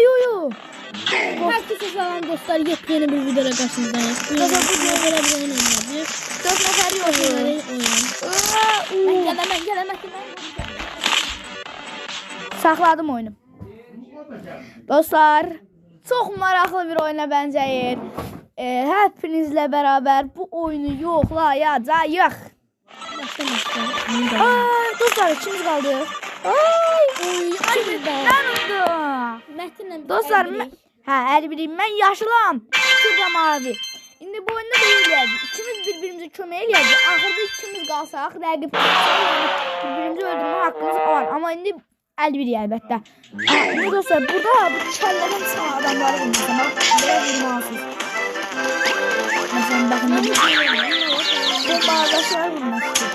Yo. Herkese selam dostlar. Yepyeni bir videoda karşınızdayız. Bu videoya böyle bir oyun oynayacağız. 4 nefer oyun. Ben gelemem. Sakladım oyunu. Dostlar, çok maraqlı bir oyuna bənzəyir. Hepinizle beraber bu oyunu yoxlayacağıq. Dostlar, ikimiz qaldı. Dostlar, mən yaşılam. Şurada mavi. İndi bu oyunda da eləyəcək. İkimiz bir-birimizə kömək eləyəcək. Axırda ikimiz qalsaq, rəqib bir-birimizi öldürmə haqqımız var. Amma indi 51 əlbəttə. İndi dostlar, burada bu kəllədən çıxan adamları vurmasam. Biraz vurmalısınız. Məsələn, baxın. Bu bağdaşlar vurmaq istəyir.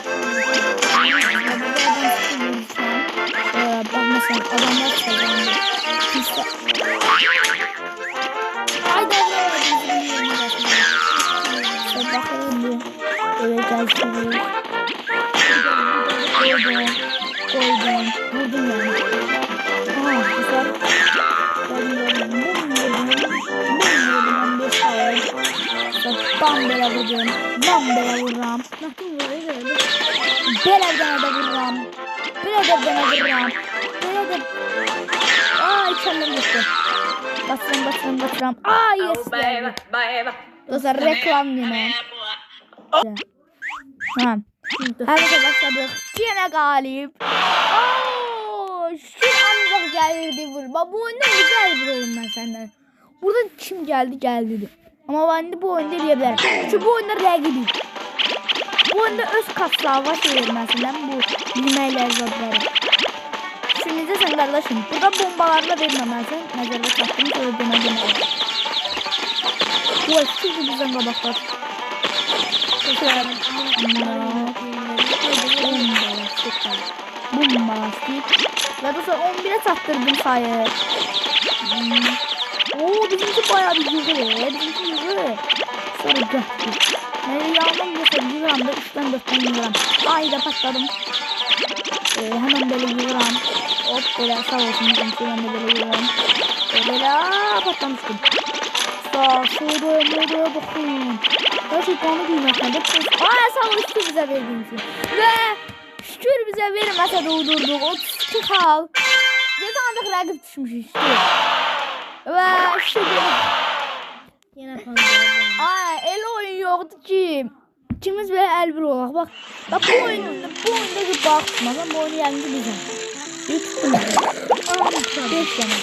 Bak mesela adamlar kazandı. İşte. Haydi bakalım bir. Evet gelsin. Koydum. Vurdum yani. Güzel. Bam bela vurdum. Bam bela vuram. Belerden de vuram. Belerden de vuram. İçeriden gitti. Basıram. Yes. Dostlar, reklam yine. Tamam. Herkese başladık. Yine galip. Şu ancak gelirdi vurma. Bu oyunda güzel bir oyun ben senden. Burada kim geldi. Ama ben de bu oyunda diyebilirim. Çünkü bu oyunda rəqibi. Bu oyunda öz kaslarına verir mesela bu bilmeyler zadları. Şimdi sen kardeşim. Burada bombalarla vermemezsin. Nəzərdə çatdığını sonra deməyəm. Bu eski bizden qabaqlar. Bombalastik. Ya da sonra 11'e çatdırdım sayı. Bizimki bayağı bir yığı. Sonra götür. Yandım mesela yığıramda 3'ten 4'ten yığıram. Ayda patladım. Hemen böyle yığıram. Hop böyle sağ olsun bizimki ben de böyle yığıram. Böyle patlamıştım. Şuraya bakın. Gerçekten onu duymaktadır. Sağ ol şükür bize verdiğiniz için. Ve şükür bize vermese doldurduk. 32 kal. Zaten ancak rəqib düşmüş işte. Ve şükür. Yine el oyun yoktu ki. İkimiz böyle el bir olaq. Bak bu oyunda bir bakmadan bu oyunu yendi bizim. Bir tuttum. 5 tane.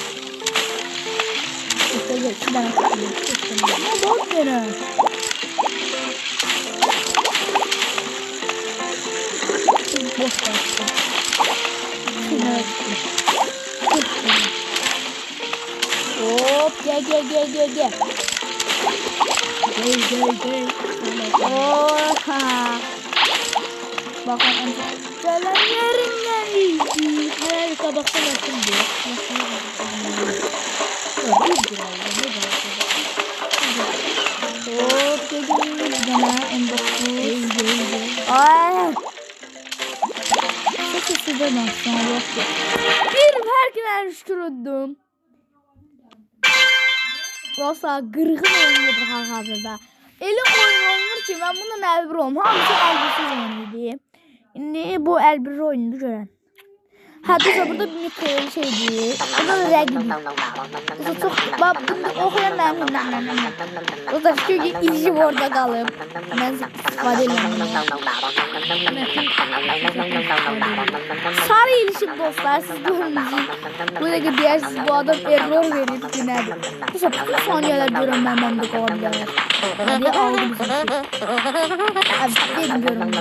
İşte 2 tane tuttum. Ama bak gene. Boş bastı. Hop gel. Gel. Oha. Bakın gelen yerinden iyi. Her tabakta bakın diyor. Hop geliyor. Gene Ay. Çok size sonra yok. Bir herkese şükür oldum. Dostlar, qırğın oynuyordur hal-hazırda. Elə oyun oynanır ki, mən bundan əlbir olum. Hamısı əlbirsiz oynuyordu. İndi bu əlbir oyunu görən. Dostlar, burada bir mikro şeydir. Burada da rəqibi. Dostlar, çox... Bunu oxuyan mənim. Dostlar, çünki ilişim orada qalıb. Mən istifadə eləməyəm. Sarı ilişim dostlar, siz görmüşsünüz. Burada ki deyirsiniz, bu adam error verir ki nədir. Dostlar, bütün saniyeler görürüm məndən də qalabilirlər. Hadi aldı bizim şey. Dedim görürüm.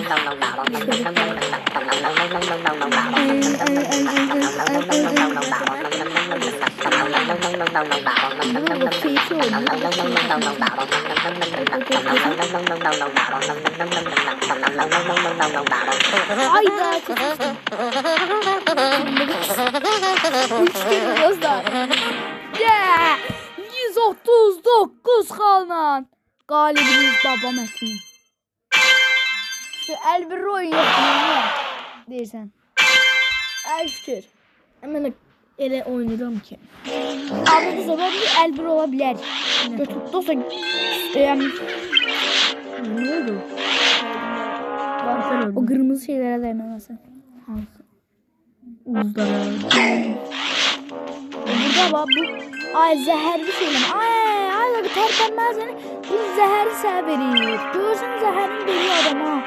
Hayda. 3 dostlar. 139 xalla qalibiniz baba Mətin. Şu əlbir oyun yoxdur. Deyirsən. Şükür. Hemen Elə oynayıram ki. Abi zaman bir elbir olabilir. Götür. Dostlar. Ne oldu? O kırmızı şeylere değmemezsin. Uzlara. Burada bak bu ay zehirli şeyler. Ay bak terpenmez yani. Bu zehri sen verir. Görsen zeherin veriyor adama.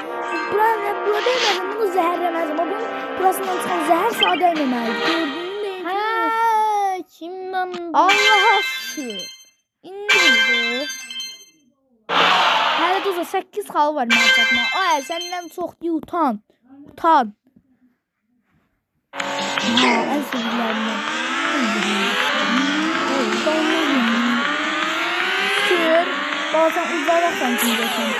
Burada değmezsin bunu zehirlemez ama bunun burasından çıkan zehir sağa değmemez. Gördüğün değil. Ha, kimden? Allah'a şükür. İndirdi. Hələ doza 8 xal var mən çatma. Ay səndən çox deyə utan. Utan. Ha, ən sevdiklərimdən. Şükür. Bazen uzaraqsan kimdəsən.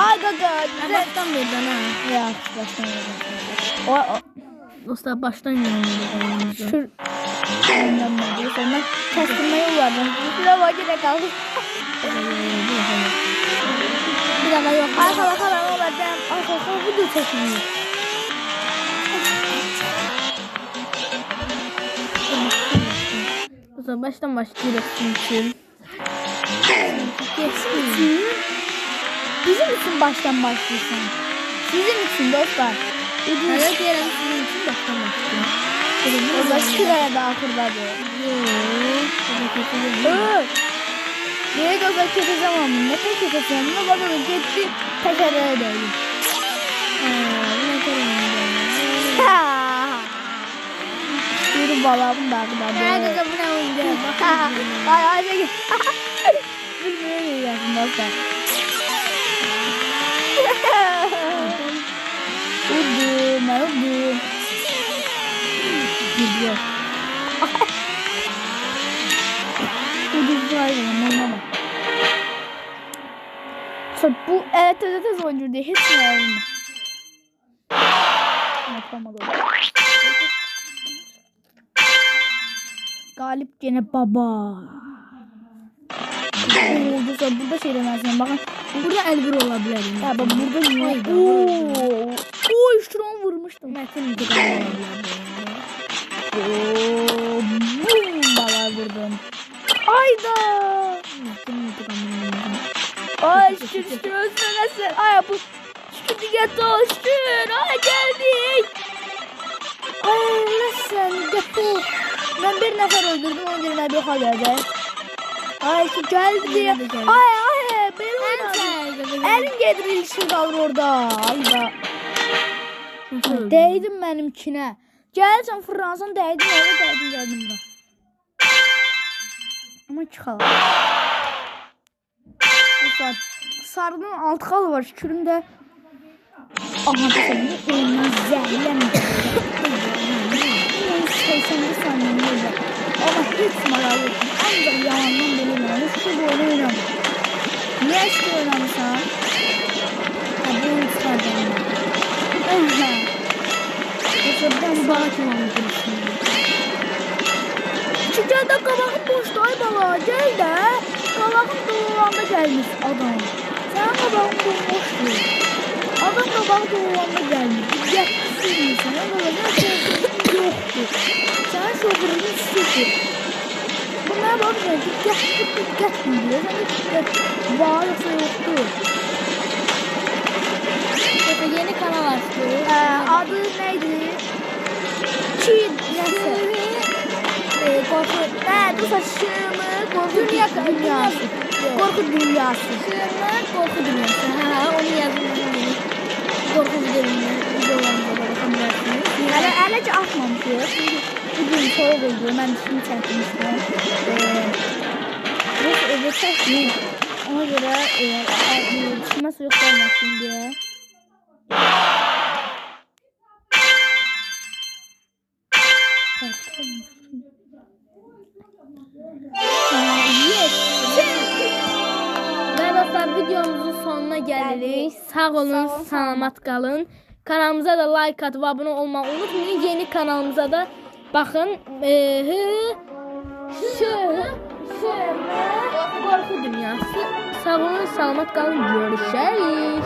Ay qaqa. Baştan verdən ha. Yaxşı, başdan verirəm. Dostlar baştan yanıldı. Şükür. Ondan mən deyir. Sonra kəstirməyə olardım. Şükürə bak yenə qaldı. Bir dakika yok. Arkada olardım. Arkada video çekmiyor. Dostlar baştan başlayacağız çünkü. Bizim için baştan başlıyorsun. Sizin için dostlar. Evet diyelim sizin için baştan başlayalım. O da şuraya da akırdadı. Niye dostlar keseceğim ama ne kadar keseceğim? Ne kadar gitti tekerlere değdim. Yürü balağım da akıdadı. Nerede de bu ne oyuncu? Ay ay. Bilmiyorum dostlar. Udum. Gidiyor. Udum var ya, bu tez oyuncu diye hiç mi olmuyor? Yapamadım. Galip gene baba. Dostlar burada şey demezsin. Bakın Burada elbir olabilir. ya bak burada niye? Ooo şuran vurmuştum. Metin intikam olabilir. Bum balar vurdum. Ayda. Metin intikam olabilir. Ay şükür özlemesin. Ay bu şükür geto şükür. Ay geldik. Ay nasıl geto. Ben bir nefer öldürdüm o yerine bir hal geldi. Ay şu geldi. Ay benim elim gelir ilişki kalır orada. Ayda. Değdim benimkine. Gelsen Fransa'nın değdim orada geldim bura. Ama çıkalım. Sarının alt kalı var şükürümde. Aha da senin de oyunun zehirlenmiş. 80 saniye ama hiç maral yok. Ancak yalandan belirlenmiş. Şu bu oyunu oynamış. Niye işte oynamışsan? Ha bu oyunu çıkardım. Yoksa ben bana kim anlatmışsın? Çünkü de kabağın boştu ay baba. Gel de. Kabağın dolanda gelmiş adam. Sen kabağın bomboştu. Adam kabağın dolanda gelmiş. Yakışır mısın? Ama ne şoförün yoktu. Sen şoförünün sıfır. Bunlara bakmıyor. Dikkat mi diyor? Sen de dikkat var yoksa yoktu. Yeni kanal açtı. Adı neydi? Çin. Neyse. Korku. Bu saçımı korku dünyası. Korku dünyası. Korku dünyası. Ha, onu yazdım. Korku videolarında bakabilirsiniz. Ələcə atmamışıq. Bugün soğuk oldu. Mən dişimi çəkmişdim. Bu evə çəkməyim. Ona görə dişimə soyuq gəlməsin deyə. Ve dostlar videomuzun sonuna gelirik. Sağ olun, salamat qalın. Kanalımıza da like atıp abone olmayı unutmayın. Yeni kanalımıza da bakın. Korku dünyası. Sağ olun, salamat qalın. Görüşürüz.